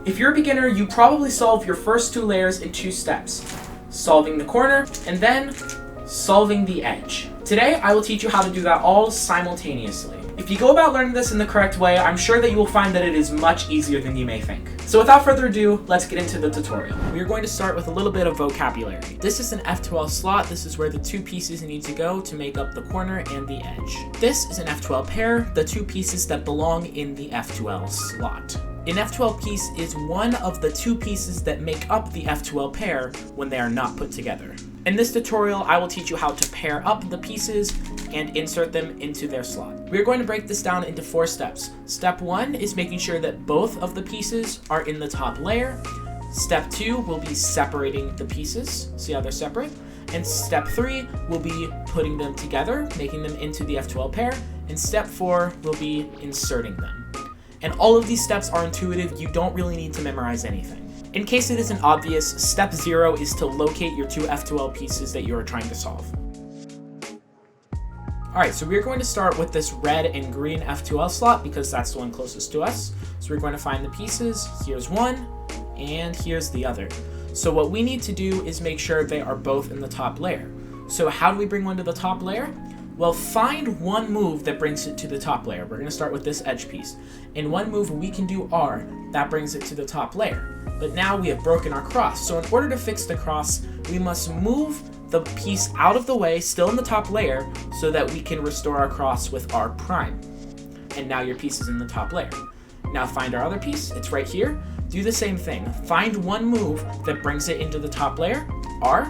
If you're a beginner, you probably solve your first two layers in 2 steps, solving the corner and then solving the edge. Today, I will teach you how to do that all simultaneously. If you go about learning this in the correct way, I'm sure that you will find that it is much easier than you may think. So without further ado, let's get into the tutorial. We are going to start with a little bit of vocabulary. This is an F2L slot. This is where the 2 pieces need to go to make up the corner and the edge. This is an F2L pair, the 2 pieces that belong in the F2L slot. An F2L piece is one of the 2 pieces that make up the F2L pair when they are not put together. In this tutorial, I will teach you how to pair up the pieces and insert them into their slot. We are going to break this down into 4 steps. Step 1 is making sure that both of the pieces are in the top layer. Step 2 will be separating the pieces. See how they're separate? And step 3 will be putting them together, making them into the F2L pair. And step 4 will be inserting them. And all of these steps are intuitive. You don't really need to memorize anything. In case it isn't obvious, step 0 is to locate your 2 F2L pieces that you are trying to solve. Alright, so we're going to start with this red and green F2L slot because that's the one closest to us. So we're going to find the pieces. Here's one, and here's the other. So what we need to do is make sure they are both in the top layer. So how do we bring one to the top layer? Well, find one move that brings it to the top layer. We're going to start with this edge piece. In one move, we can do R. That brings it to the top layer. But now we have broken our cross. So in order to fix the cross, we must move the piece out of the way, still in the top layer, so that we can restore our cross with R prime. And now your piece is in the top layer. Now find our other piece. It's right here. Do the same thing. Find one move that brings it into the top layer, R.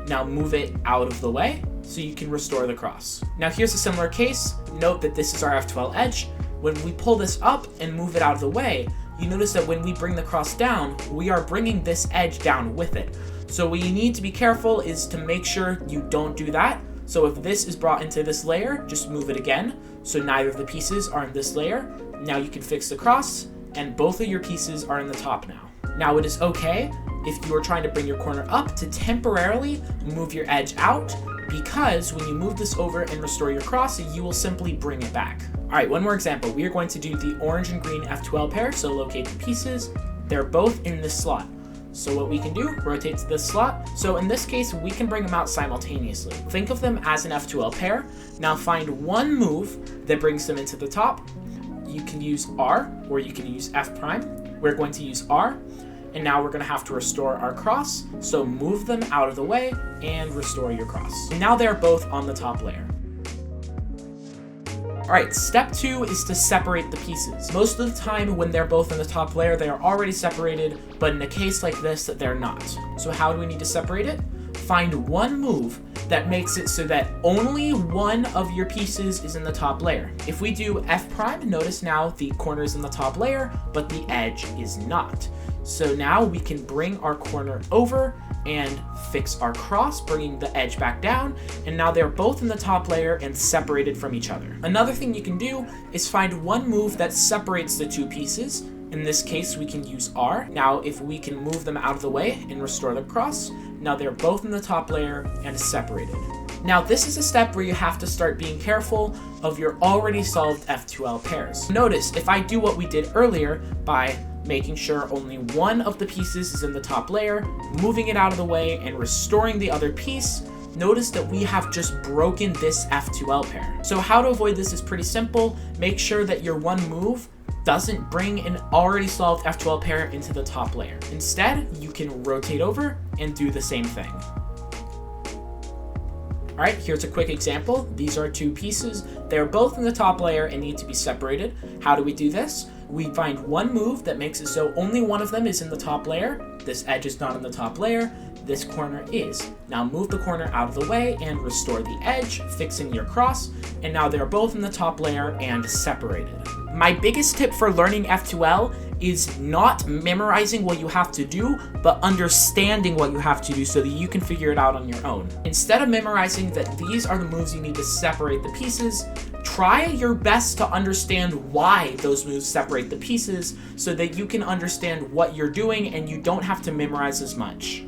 Now move it out of the way, so you can restore the cross. Now here's a similar case. Note that this is our F2L edge. When we pull this up and move it out of the way, you notice that when we bring the cross down, we are bringing this edge down with it. So what you need to be careful is to make sure you don't do that. So if this is brought into this layer, just move it again. So neither of the pieces are in this layer. Now you can fix the cross, and both of your pieces are in the top now. Now it is okay if you are trying to bring your corner up to temporarily move your edge out, because when you move this over and restore your cross, you will simply bring it back. All right, one more example. We are going to do the orange and green F2L pair, so locate the pieces. They're both in this slot. So what we can do, rotate to this slot. So in this case, we can bring them out simultaneously. Think of them as an F2L pair. Now find one move that brings them into the top. You can use R, or you can use F prime. We're going to use R. And now we're going to have to restore our cross, so move them out of the way and restore your cross. And now they're both on the top layer. Alright, step 2 is to separate the pieces. Most of the time when they're both in the top layer, they are already separated, but in a case like this, they're not. So how do we need to separate it? Find one move that makes it so that only one of your pieces is in the top layer. If we do F prime, notice now the corner is in the top layer, but the edge is not. So now we can bring our corner over and fix our cross, bringing the edge back down, and now they're both in the top layer and separated from each other. Another thing you can do is find one move that separates the 2 pieces. In this case, we can use R. Now, if we can move them out of the way and restore the cross, now they're both in the top layer and separated. Now, this is a step where you have to start being careful of your already solved F2L pairs. Notice, if I do what we did earlier by making sure only one of the pieces is in the top layer, moving it out of the way, and restoring the other piece, notice that we have just broken this F2L pair. So how to avoid this is pretty simple. Make sure that your one move doesn't bring an already solved F2L pair into the top layer. Instead, you can rotate over and do the same thing. All right, here's a quick example. These are 2 pieces. They're both in the top layer and need to be separated. How do we do this? We find one move that makes it so only one of them is in the top layer. This edge is not in the top layer. This corner is. Now move the corner out of the way and restore the edge, fixing your cross, and now they're both in the top layer and separated. My biggest tip for learning F2L is not memorizing what you have to do, but understanding what you have to do so that you can figure it out on your own. Instead of memorizing that these are the moves you need to separate the pieces, try your best to understand why those moves separate the pieces so that you can understand what you're doing and you don't have to memorize as much.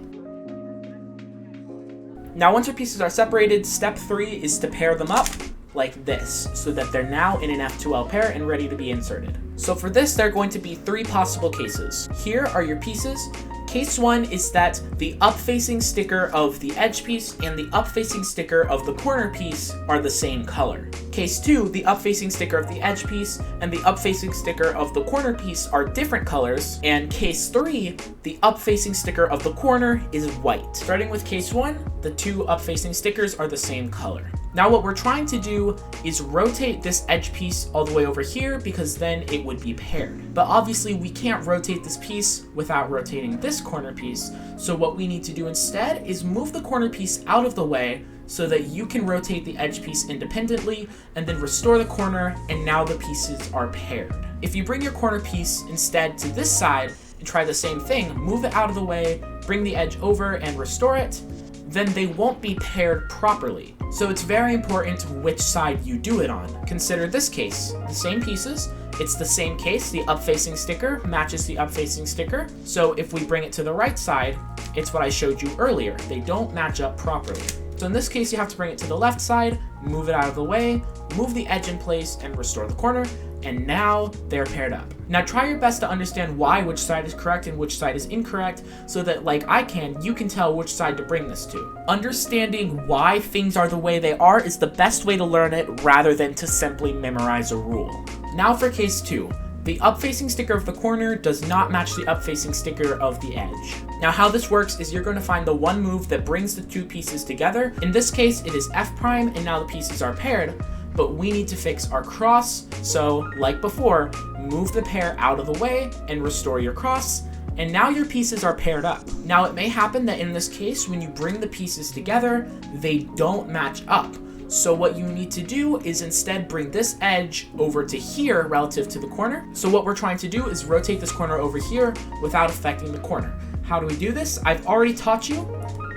Now, once your pieces are separated, step 3 is to pair them up like this so that they're now in an F2L pair and ready to be inserted. So for this, there are going to be 3 possible cases. Here are your pieces. Case 1 is that the up-facing sticker of the edge piece and the up-facing sticker of the corner piece are the same color. Case 2, the up-facing sticker of the edge piece and the up-facing sticker of the corner piece are different colors. And case 3, the up-facing sticker of the corner is white. Starting with case 1, the 2 up-facing stickers are the same color. Now what we're trying to do is rotate this edge piece all the way over here because then it would be paired. But obviously we can't rotate this piece without rotating this corner piece. So what we need to do instead is move the corner piece out of the way so that you can rotate the edge piece independently and then restore the corner, and now the pieces are paired. If you bring your corner piece instead to this side and try the same thing, move it out of the way, bring the edge over and restore it, then they won't be paired properly. So it's very important which side you do it on. Consider this case, the same pieces, it's the same case, the up-facing sticker matches the up-facing sticker. So if we bring it to the right side, it's what I showed you earlier. They don't match up properly. So in this case, you have to bring it to the left side, move it out of the way, move the edge in place, and restore the corner, and now they're paired up. Now try your best to understand why which side is correct and which side is incorrect, so that, like I can, you can tell which side to bring this to. Understanding why things are the way they are is the best way to learn it, rather than to simply memorize a rule. Now for case 2. The up-facing sticker of the corner does not match the up-facing sticker of the edge. Now how this works is you're going to find the one move that brings the 2 pieces together. In this case, it is F prime, and now the pieces are paired, but we need to fix our cross. So like before, move the pair out of the way and restore your cross, and now your pieces are paired up. Now it may happen that in this case, when you bring the pieces together, they don't match up. So what you need to do is instead bring this edge over to here relative to the corner. So what we're trying to do is rotate this corner over here without affecting the corner. How do we do this? I've already taught you.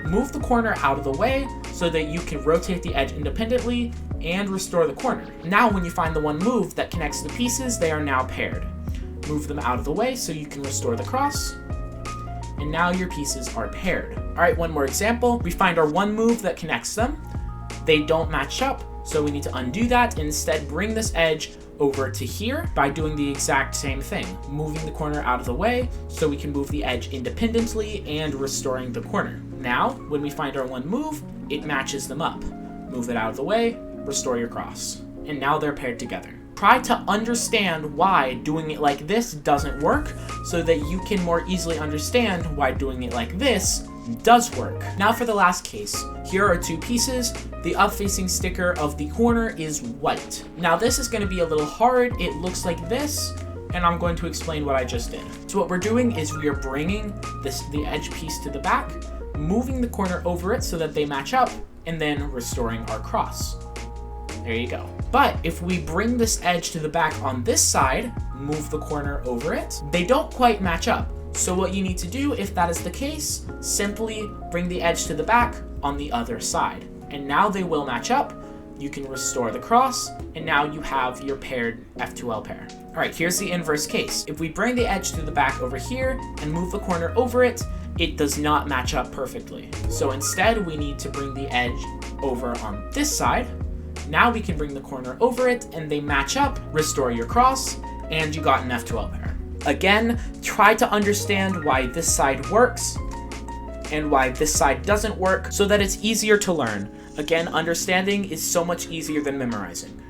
Move the corner out of the way so that you can rotate the edge independently and restore the corner. Now when you find the one move that connects the pieces, they are now paired. Move them out of the way so you can restore the cross, and now your pieces are paired. All right, one more example. We find our one move that connects them. They don't match up, so we need to undo that and instead bring this edge over to here by doing the exact same thing, moving the corner out of the way so we can move the edge independently and restoring the corner. Now, when we find our one move, it matches them up. Move it out of the way, restore your cross, and now they're paired together. Try to understand why doing it like this doesn't work so that you can more easily understand why doing it like this does work. Now for the last case. Here are 2 pieces. The up-facing sticker of the corner is white. Now this is going to be a little hard. It looks like this, and I'm going to explain what I just did. So what we're doing is we are bringing the edge piece to the back, moving the corner over it so that they match up, and then restoring our cross. There you go. But if we bring this edge to the back on this side, move the corner over it, they don't quite match up. So what you need to do, if that is the case, simply bring the edge to the back on the other side. And now they will match up. You can restore the cross, and now you have your paired F2L pair. All right, here's the inverse case. If we bring the edge to the back over here and move the corner over it, it does not match up perfectly. So instead, we need to bring the edge over on this side. Now we can bring the corner over it, and they match up, restore your cross, and you got an F2L pair. Again, try to understand why this side works and why this side doesn't work so that it's easier to learn. Again, understanding is so much easier than memorizing.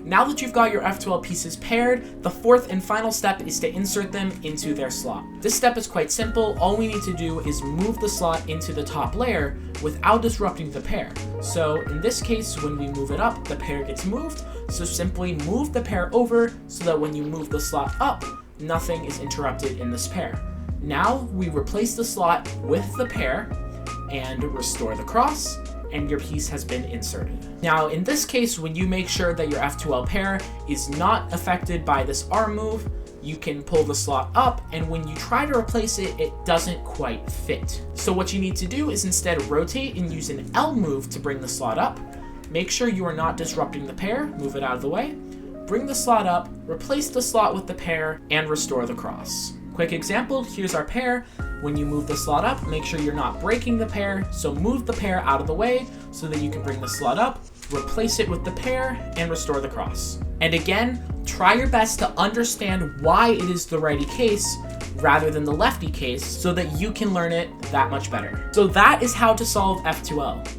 Now that you've got your F2L pieces paired, the 4th and final step is to insert them into their slot. This step is quite simple. All we need to do is move the slot into the top layer without disrupting the pair. So in this case, when we move it up, the pair gets moved. So simply move the pair over so that when you move the slot up, nothing is interrupted in this pair. Now we replace the slot with the pair and restore the cross, and your piece has been inserted. Now in this case, when you make sure that your F2L pair is not affected by this arm move, you can pull the slot up, and when you try to replace it, it doesn't quite fit. So what you need to do is instead rotate and use an L move to bring the slot up. Make sure you are not disrupting the pair, move it out of the way, bring the slot up, replace the slot with the pair, and restore the cross. Quick example, here's our pair. When you move the slot up, make sure you're not breaking the pair, so move the pair out of the way so that you can bring the slot up, replace it with the pair, and restore the cross. And again, try your best to understand why it is the righty case rather than the lefty case so that you can learn it that much better. So that is how to solve F2L.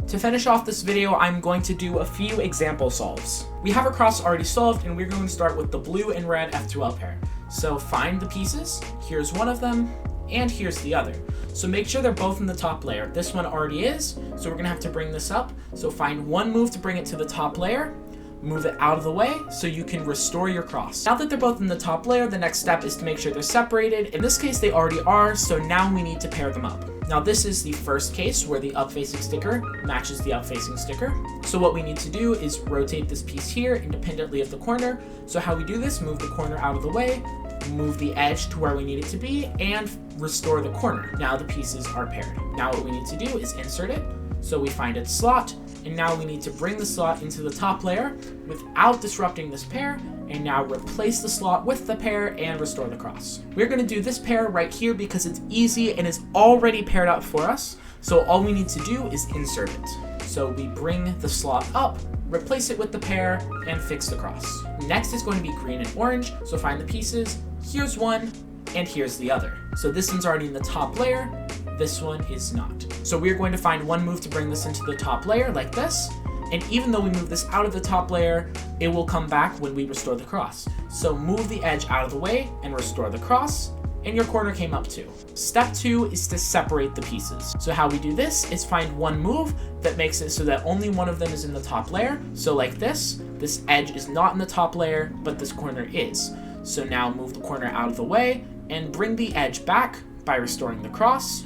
To finish off this video, I'm going to do a few example solves. We have our cross already solved, and we're going to start with the blue and red F2L pair. So find the pieces, here's one of them, and here's the other. So make sure they're both in the top layer. This one already is, so we're gonna have to bring this up. So find one move to bring it to the top layer, move it out of the way so you can restore your cross. Now that they're both in the top layer, the next step is to make sure they're separated. In this case, they already are, so now we need to pair them up. Now this is the first case where the up-facing sticker matches the up-facing sticker. So what we need to do is rotate this piece here independently of the corner. So how we do this, move the corner out of the way, move the edge to where we need it to be, and restore the corner. Now the pieces are paired. Now what we need to do is insert it. So we find its slot, and now we need to bring the slot into the top layer without disrupting this pair, and now replace the slot with the pair and restore the cross. We're going to do this pair right here because it's easy and is already paired up for us. So all we need to do is insert it. So we bring the slot up, replace it with the pair, and fix the cross. Next is going to be green and orange, so find the pieces. Here's one, and here's the other. So this one's already in the top layer, this one is not. So we're going to find one move to bring this into the top layer, like this, and even though we move this out of the top layer, it will come back when we restore the cross. So move the edge out of the way and restore the cross, and your corner came up too. Step 2 is to separate the pieces. So how we do this is find one move that makes it so that only one of them is in the top layer. So like this edge is not in the top layer, but this corner is. So now move the corner out of the way and bring the edge back by restoring the cross.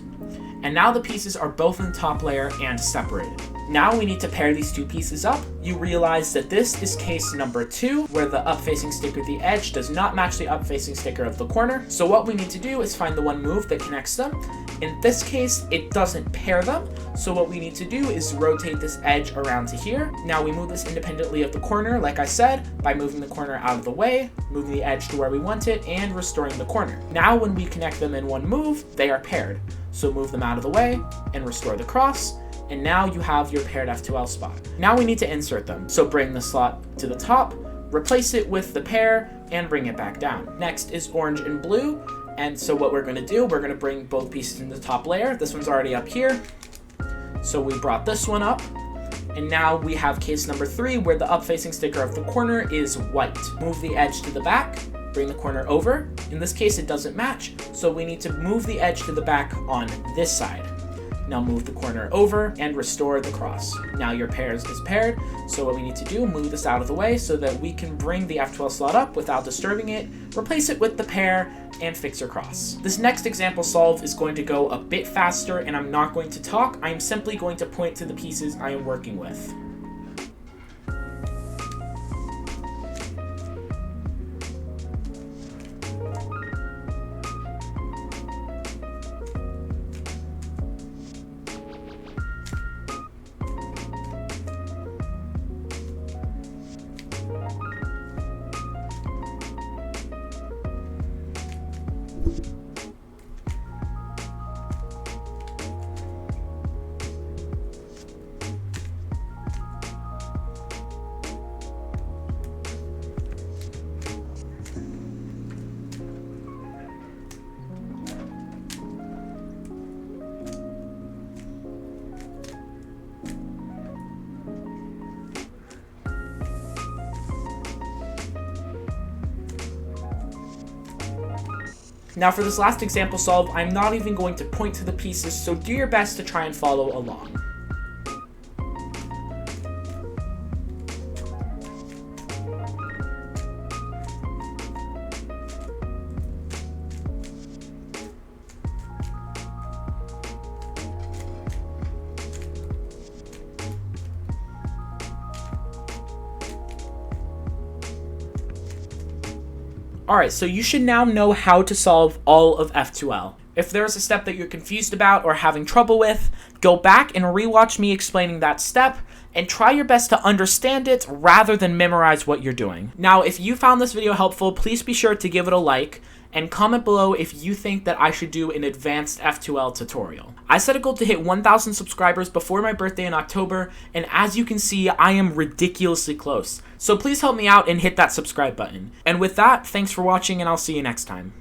And now the pieces are both in the top layer and separated. Now we need to pair these two pieces up. You realize that this is case number 2, where the up-facing sticker of the edge does not match the up-facing sticker of the corner. So what we need to do is find the one move that connects them. In this case, it doesn't pair them. So what we need to do is rotate this edge around to here. Now we move this independently of the corner, like I said, by moving the corner out of the way, moving the edge to where we want it, and restoring the corner. Now when we connect them in one move, they are paired. So move them out of the way and restore the cross. And now you have your paired F2L spot. Now we need to insert them. So bring the slot to the top, replace it with the pair, and bring it back down. Next is orange and blue. And so what we're gonna do, we're gonna bring both pieces in the top layer. This one's already up here. So we brought this one up. And now we have case number 3, where the up-facing sticker of the corner is white. Move the edge to the back, bring the corner over. In this case, it doesn't match. So we need to move the edge to the back on this side. Now move the corner over and restore the cross. Now your pairs is paired. So what we need to do, move this out of the way so that we can bring the F2L slot up without disturbing it, replace it with the pair, and fix your cross. This next example solve is going to go a bit faster, and I'm not going to talk. I am simply going to point to the pieces I am working with. Now for this last example solve, I'm not even going to point to the pieces, so do your best to try and follow along. Alright, so you should now know how to solve all of F2L. If there's a step that you're confused about or having trouble with, go back and rewatch me explaining that step, and try your best to understand it rather than memorize what you're doing. Now, if you found this video helpful, please be sure to give it a like, and comment below if you think that I should do an advanced F2L tutorial. I set a goal to hit 1,000 subscribers before my birthday in October, and as you can see, I am ridiculously close. So please help me out and hit that subscribe button. And with that, thanks for watching, and I'll see you next time.